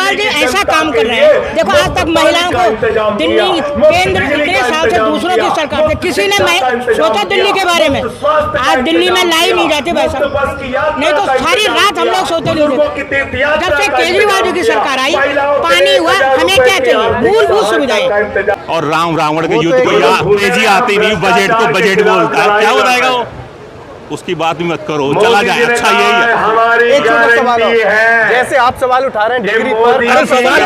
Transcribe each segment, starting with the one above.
केजरीवाल जी ऐसा काम कर रहे हैं। देखो आज तक महिलाओं को दिल्ली केंद्र इतने साल से दूसरों की सरकार से किसी ने सोचा दिल्ली के बारे में। आज दिल्ली में लाई नहीं जाती वैसा, नहीं तो सारी रात हम लोग सोते नहीं थे। जब से केजरीवाल जी की सरकार आई, पानी हुआ, हमें क्या चाहिए, मूलभूत सुविधाएं। और राम रावण के युद्ध को तेजी आती नहीं, बजट को बजट बोलता है, क्या बताएगा वो? उसकी बात भी मत करो, चला जाए, अच्छा यही है। एक छोटा सवाल है, जैसे आप सवाल उठा रहे हैं डिग्री पर, सवाल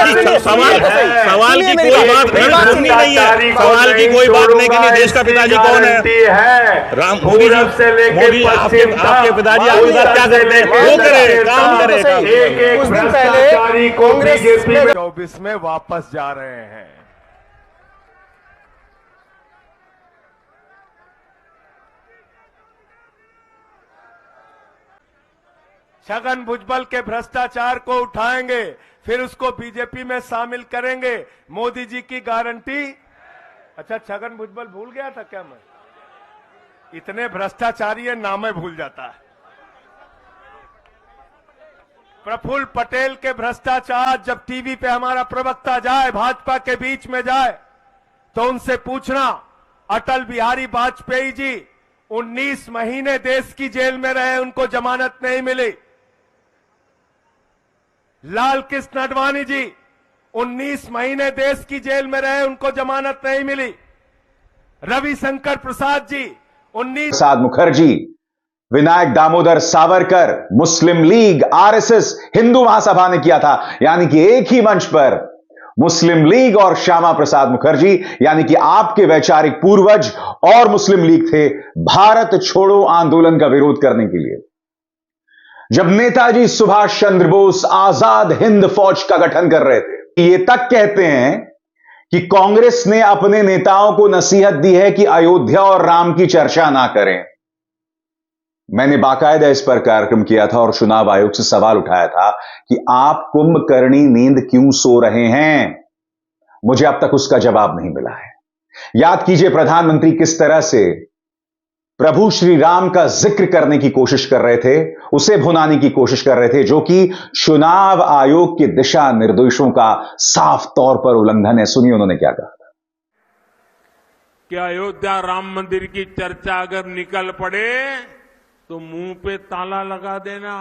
की कोई बात नहीं है, सवाल की कोई बात नहीं करनी। देश का पिताजी कौन है? राम मोदी जी। मोदी आपके पिताजी आपके साथ क्या करते हैं? वो करे, काम करे। कुछ दिन पहले कांग्रेस 24 में वापस जा रहे हैं। छगन भुजबल के भ्रष्टाचार को उठाएंगे, फिर उसको बीजेपी में शामिल करेंगे। मोदी जी की गारंटी। अच्छा, छगन भुजबल भूल गया था क्या? मैं इतने भ्रष्टाचारी है, नाम भूल जाता है। प्रफुल्ल पटेल के भ्रष्टाचार, जब टीवी पे हमारा प्रवक्ता जाए, भाजपा के बीच में जाए, तो उनसे पूछना, अटल बिहारी वाजपेयी जी 19 महीने देश की जेल में रहे, उनको जमानत नहीं मिली। लाल कृष्ण आडवाणी जी 19 महीने देश की जेल में रहे, उनको जमानत नहीं मिली। रविशंकर प्रसाद जी 19। प्रसाद मुखर्जी, विनायक दामोदर सावरकर, मुस्लिम लीग, आरएसएस, हिंदू महासभा ने किया था। यानी कि एक ही मंच पर मुस्लिम लीग और श्यामा प्रसाद मुखर्जी, यानी कि आपके वैचारिक पूर्वज और मुस्लिम लीग थे भारत छोड़ो आंदोलन का विरोध करने के लिए। जब नेताजी सुभाष चंद्र बोस आजाद हिंद फौज का गठन कर रहे थे, ये तक कहते हैं कि कांग्रेस ने अपने नेताओं को नसीहत दी है कि अयोध्या और राम की चर्चा ना करें। मैंने बाकायदा इस पर कार्यक्रम किया था और चुनाव आयोग से सवाल उठाया था कि आप कुंभकर्णी नींद क्यों सो रहे हैं? मुझे अब तक उसका जवाब नहीं मिला है। याद कीजिए प्रधानमंत्री किस तरह से प्रभु श्री राम का जिक्र करने की कोशिश कर रहे थे, उसे भुनाने की कोशिश कर रहे थे, जो कि चुनाव आयोग के दिशा निर्देशों का साफ तौर पर उल्लंघन है। सुनिए उन्होंने क्या कहा था। कि अयोध्या राम मंदिर की चर्चा अगर निकल पड़े तो मुंह पे ताला लगा देना,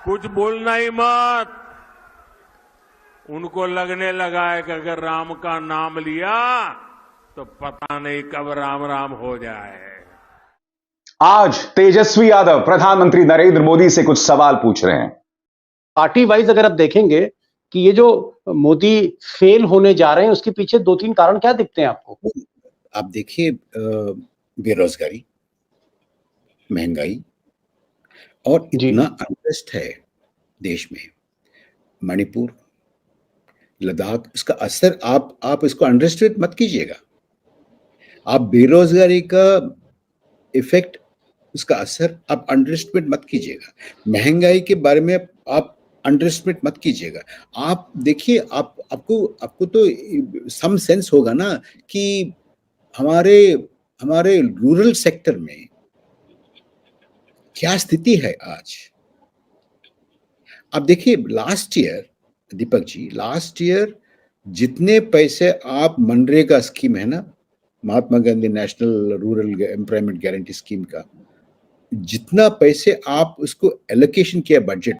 कुछ बोलना ही मत। उनको लगने लगा है कि अगर राम का नाम लिया तो पता नहीं कब राम राम हो जाए। आज तेजस्वी यादव प्रधानमंत्री नरेंद्र मोदी से कुछ सवाल पूछ रहे हैं। पार्टी वाइज अगर आप देखेंगे कि ये जो मोदी फेल होने जा रहे हैं, उसके पीछे 2-3 कारण क्या दिखते हैं आपको? आप देखिए, बेरोजगारी, महंगाई और इतना अनरेस्ट है देश में। मणिपुर, लद्दाख, इसका असर आप इसको अंडरस्टेट मत कीजिएगा। आप बेरोजगारी का इफेक्ट, उसका असर आप अंडरस्टिमेट मत कीजिएगा। महंगाई के बारे में आप अंडरस्टिमेट मत कीजिएगा। आप देखिए, आपको तो सम सेंस होगा ना कि हमारे रूरल सेक्टर में क्या स्थिति है आज। आप देखिए, last year Deepak ji, last year जितने पैसे आप मनरेगा स्कीम है ना, Mahatma Gandhi national rural employment guarantee scheme का, जितना पैसे आप उसको एलोकेशन किया बजट,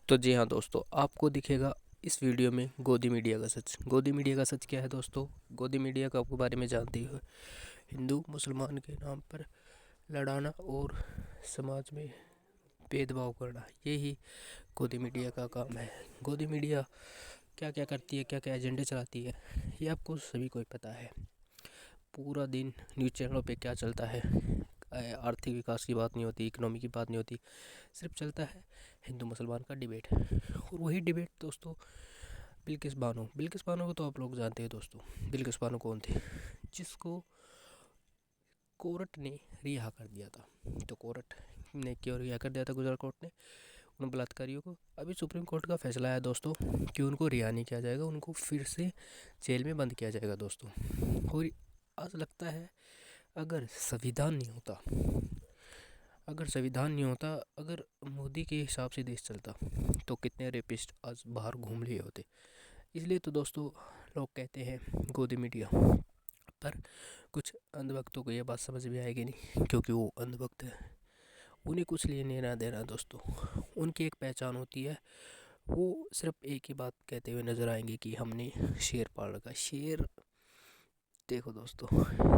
तो जी हाँ दोस्तों, आपको दिखेगा इस वीडियो में गोदी मीडिया का सच। गोदी मीडिया का सच क्या है दोस्तों? गोदी मीडिया का आपके बारे में जानते हो, हिंदू मुसलमान के नाम पर लड़ाना और समाज में भेदभाव करना, यही गोदी मीडिया का काम है। गोदी मीडिया क्या क्या करती है, क्या क्या एजेंडे चलाती है, ये आपको सभी को ही पता है। पूरा दिन न्यूज़ चैनलों पे क्या चलता है, आर्थिक विकास की बात नहीं होती, इकोनॉमी की बात नहीं होती, सिर्फ चलता है हिंदू मुसलमान का डिबेट। और वही डिबेट दोस्तों बिल्किस बानो को तो आप लोग जानते हैं दोस्तों। बिल्किस बानो कौन थे? जिसको कोर्ट ने रिहा कर दिया था। तो कोर्ट ने क्यों रिहा कर दिया था? गुजरात कोर्ट ने उन बलात्कारियों को। अभी सुप्रीम कोर्ट का फैसला है दोस्तों कि उनको रिहा नहीं किया जाएगा, उनको फिर से जेल में बंद किया जाएगा दोस्तों। और आज लगता है अगर संविधान नहीं होता, अगर मोदी के हिसाब से देश चलता, तो कितने रेपिस्ट आज बाहर घूम लिए होते। इसलिए तो दोस्तों लोग कहते हैं गोदी मीडिया, पर कुछ अंधभक्तों को ये बात समझ में आएगी नहीं, क्योंकि वो अंधभक्त है, उन्हें कुछ लेने ना देना दोस्तों। उनकी एक पहचान होती है, वो सिर्फ एक ही बात कहते हुए नज़र आएंगे कि हमने शेर पाल रखा। शेर देखो दोस्तों,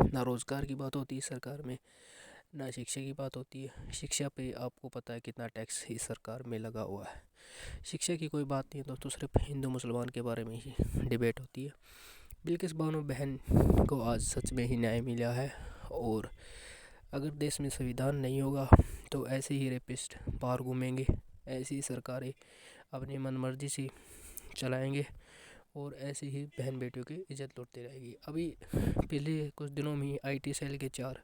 ना रोज़गार की बात होती है सरकार में, ना शिक्षा की बात होती है। शिक्षा पे आपको पता है कितना टैक्स इस सरकार में लगा हुआ है। शिक्षा की कोई बात नहीं है दोस्तों, सिर्फ हिंदू मुसलमान के बारे में ही डिबेट होती है। बिल्किस बानो बहन को आज सच में ही न्याय मिला है। और अगर देश में संविधान नहीं होगा तो ऐसे ही रेपिस्ट बाहर घूमेंगे, ऐसी ही सरकारें अपनी मनमर्जी से चलाएंगे और ऐसे ही बहन बेटियों की इज्जत लूटती रहेगी। अभी पिछले कुछ दिनों में IT सेल के 4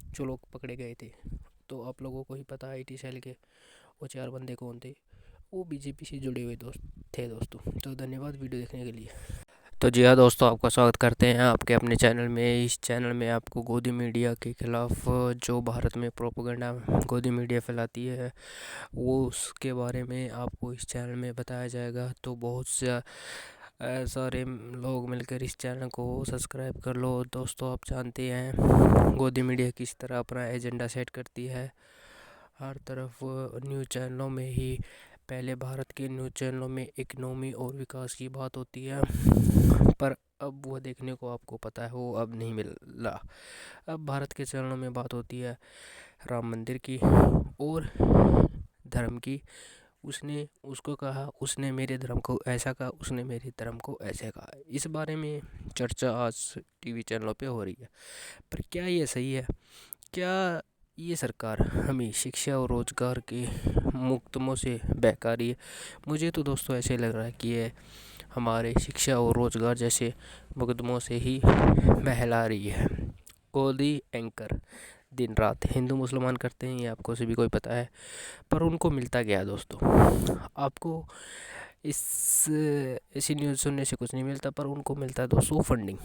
जो लोग पकड़े गए थे, तो आप लोगों को ही पता है IT सेल के वो 4 बंदे कौन थे। वो BJP से जुड़े हुए थे दोस्तों। तो धन्यवाद वीडियो देखने के लिए। तो जी हाँ दोस्तों, आपका स्वागत करते हैं आपके अपने चैनल में। इस चैनल में आपको गोदी मीडिया के खिलाफ जो भारत में प्रोपेगेंडा गोदी मीडिया फैलाती है, वो उसके बारे में आपको इस चैनल में बताया जाएगा। तो बहुत सारे लोग मिलकर इस चैनल को सब्सक्राइब कर लो दोस्तों। आप जानते हैं गोदी मीडिया किस तरह अपना एजेंडा सेट करती है। हर तरफ न्यूज़ चैनलों में ही, पहले भारत के न्यूज़ चैनलों में इकोनॉमी और विकास की बात होती है, पर अब वो देखने को आपको पता है वो अब नहीं मिल रहा। अब भारत के चैनलों में बात होती है राम मंदिर की और धर्म की। उसने उसको कहा, उसने मेरे धर्म को ऐसा कहा, उसने मेरे धर्म को ऐसे कहा। इस बारे में चर्चा आज TV चैनलों पे हो रही है। पर क्या ये सही है? क्या ये सरकार हमें शिक्षा और रोज़गार के मुकदमों से बहका रही है? मुझे तो दोस्तों ऐसे लग रहा है कि ये हमारे शिक्षा और रोज़गार जैसे मुकदमों से ही बहला रही है। गोदी एंकर दिन रात हिंदू मुसलमान करते हैं, ये आपको सभी को ही पता है। पर उनको मिलता क्या है दोस्तों? आपको ऐसी न्यूज़ सुनने से कुछ नहीं मिलता, पर उनको मिलता है दोस्तों फंडिंग।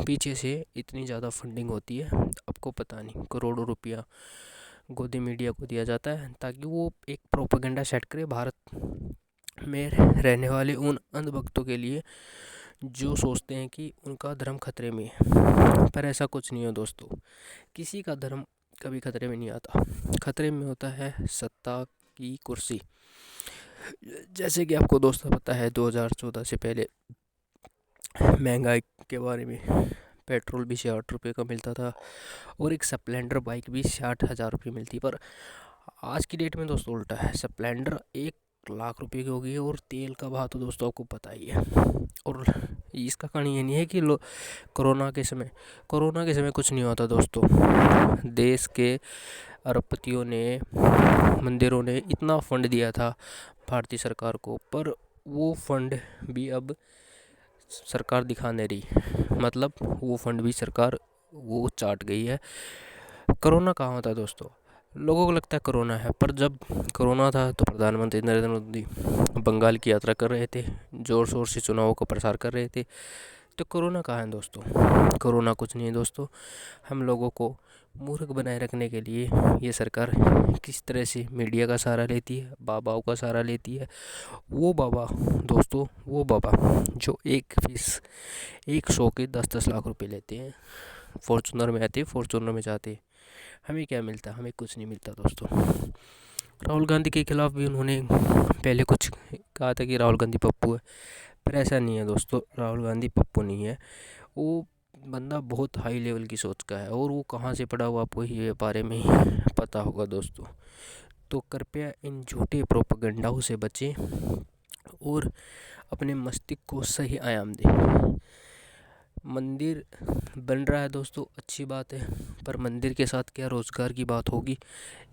पीछे से इतनी ज़्यादा फंडिंग होती है, आपको पता नहीं, करोड़ों रुपया गोदी मीडिया को दिया जाता है ताकि वो एक प्रोपेगेंडा सेट करे भारत में रहने वाले उन अंधभक्तों के लिए जो सोचते हैं कि उनका धर्म खतरे में है। पर ऐसा कुछ नहीं है दोस्तों, किसी का धर्म कभी खतरे में नहीं आता। खतरे में होता है सत्ता की कुर्सी। जैसे कि आपको दोस्तों पता है 2014 से पहले महंगाई के बारे में, पेट्रोल भी 60 रुपये का मिलता था और एक स्प्लेंडर बाइक भी 60,000 रुपये मिलती। पर आज की डेट में दोस्तों उल्टा है, स्प्लेंडर 1 लाख रुपये की हो गई है और तेल का भाव तो दोस्तों आपको पता ही है। और इसका कारण ये नहीं है कि कोरोना के समय कुछ नहीं होता दोस्तों। देश के अरबपतियों ने, मंदिरों ने इतना फंड दिया था भारतीय सरकार को, पर वो फंड भी अब सरकार दिखा नहीं रही। मतलब वो फंड भी सरकार वो चाट गई है। कोरोना कहाँ होता है दोस्तों? लोगों को लगता है कोरोना है, पर जब कोरोना था तो प्रधानमंत्री नरेंद्र मोदी बंगाल की यात्रा कर रहे थे, ज़ोर शोर से चुनावों का प्रसार कर रहे थे। तो कोरोना कहाँ है दोस्तों? कोरोना कुछ नहीं है दोस्तों। हम लोगों को मूर्ख बनाए रखने के लिए ये सरकार किस तरह से मीडिया का सहारा लेती है, बाबाओं का सहारा लेती है। वो बाबा दोस्तों, वो बाबा जो एक शो के 10-10 लाख रुपए लेते हैं, फॉर्चूनर में आते, फॉर्चूनर में जाते, हमें क्या मिलता? हमें कुछ नहीं मिलता दोस्तों। राहुल गांधी के खिलाफ भी उन्होंने पहले कुछ कहा था कि राहुल गांधी पप्पू है, पर ऐसा नहीं है दोस्तों। राहुल गांधी पप्पू नहीं है, वो बंदा बहुत हाई लेवल की सोच का है, और वो कहाँ से पड़ा हुआ आपको ये बारे में पता होगा दोस्तों। तो कृपया इन झूठे प्रोपेगेंडाओं से बचें और अपने मस्तिष्क को सही आयाम दें। मंदिर बन रहा है दोस्तों, अच्छी बात है, पर मंदिर के साथ क्या रोज़गार की बात होगी,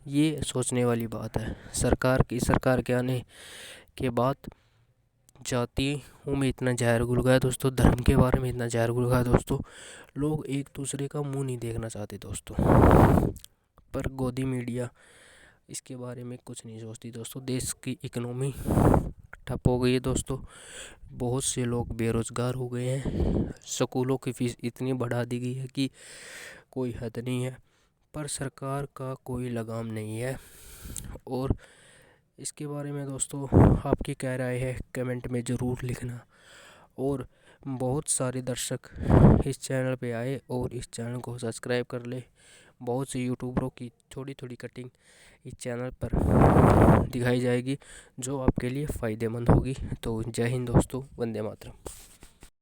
ये सोचने वाली बात है। सरकार के आने के बाद जातियों में इतना जहर घुल गया दोस्तों, धर्म के बारे में इतना जहर घुल गया दोस्तों, लोग एक दूसरे का मुंह नहीं देखना चाहते दोस्तों। पर गोदी मीडिया इसके बारे में कुछ नहीं सोचती दोस्तों। देश की इकोनॉमी ठप हो गई है दोस्तों, बहुत से लोग बेरोज़गार हो गए हैं, स्कूलों की फ़ीस इतनी बढ़ा दी गई है कि कोई हद नहीं है, पर सरकार का कोई लगाम नहीं है। और इसके बारे में दोस्तों आपकी क्या राय है कमेंट में ज़रूर लिखना। और बहुत सारे दर्शक इस चैनल पे आए और इस चैनल को सब्सक्राइब कर ले। बहुत से यूट्यूबरों की थोड़ी थोड़ी कटिंग इस चैनल पर दिखाई जाएगी जो आपके लिए फ़ायदेमंद होगी। तो जय हिंद दोस्तों, वंदे मातरम।